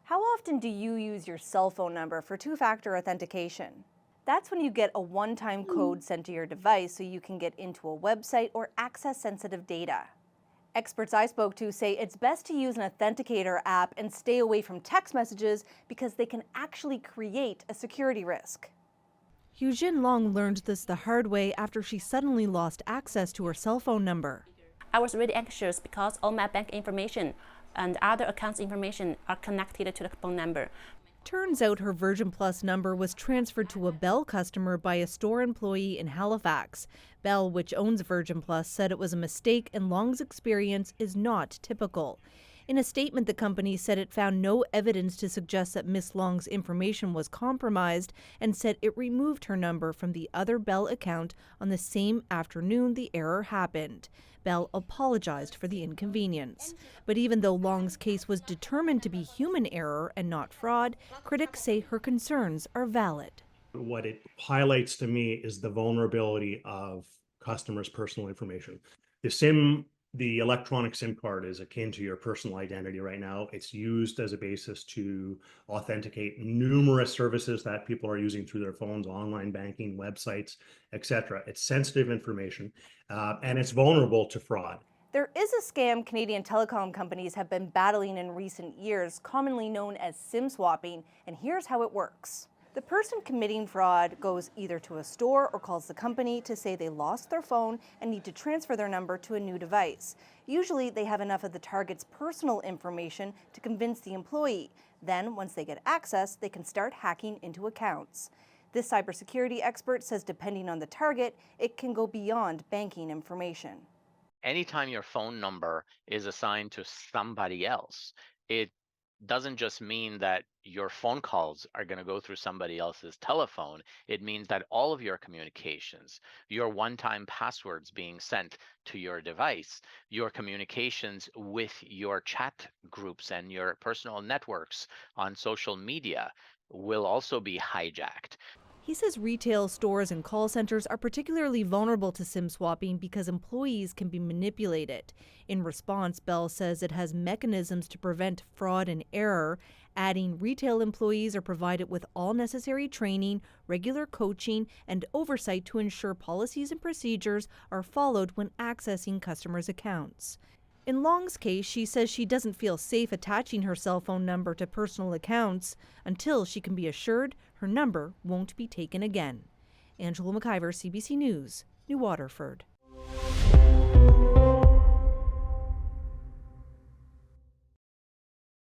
How often do you use your cell phone number for two-factor authentication? That's when you get a one-time code sent to your device so you can get into a website or access sensitive data. Experts I spoke to say it's best to use an authenticator app and stay away from text messages because they can actually create a security risk. Yujin Long learned this the hard way after she suddenly lost access to her cell phone number. I was really anxious because all my bank information and other accounts information are connected to the phone number. Turns out her Virgin Plus number was transferred to a Bell customer by a store employee in Halifax. Bell, which owns Virgin Plus, said it was a mistake and Long's experience is not typical. In a statement, the company said it found no evidence to suggest that Miss Long's information was compromised and said it removed her number from the other Bell account on the same afternoon the error happened. Bell apologized for the inconvenience. But even though Long's case was determined to be human error and not fraud, critics say her concerns are valid. What it highlights to me is the vulnerability of customers' personal information. The electronic SIM card is akin to your personal identity right now. It's used as a basis to authenticate numerous services that people are using through their phones, online banking, websites, etc. It's sensitive information and it's vulnerable to fraud. There is a scam Canadian telecom companies have been battling in recent years, commonly known as SIM swapping, and here's how it works. The person committing fraud goes either to a store or calls the company to say they lost their phone and need to transfer their number to a new device. Usually they have enough of the target's personal information to convince the employee. Then, once they get access, they can start hacking into accounts. This cybersecurity expert says depending on the target, it can go beyond banking information. Anytime your phone number is assigned to somebody else, it doesn't just mean that your phone calls are going to go through somebody else's telephone. It means that all of your communications, your one-time passwords being sent to your device, your communications with your chat groups and your personal networks on social media will also be hijacked. He says retail stores and call centers are particularly vulnerable to SIM swapping because employees can be manipulated. In response, Bell says it has mechanisms to prevent fraud and error, adding retail employees are provided with all necessary training, regular coaching, and oversight to ensure policies and procedures are followed when accessing customers' accounts. In Long's case, she says she doesn't feel safe attaching her cell phone number to personal accounts until she can be assured her number won't be taken again. Angela MacIvor, CBC News, New Waterford.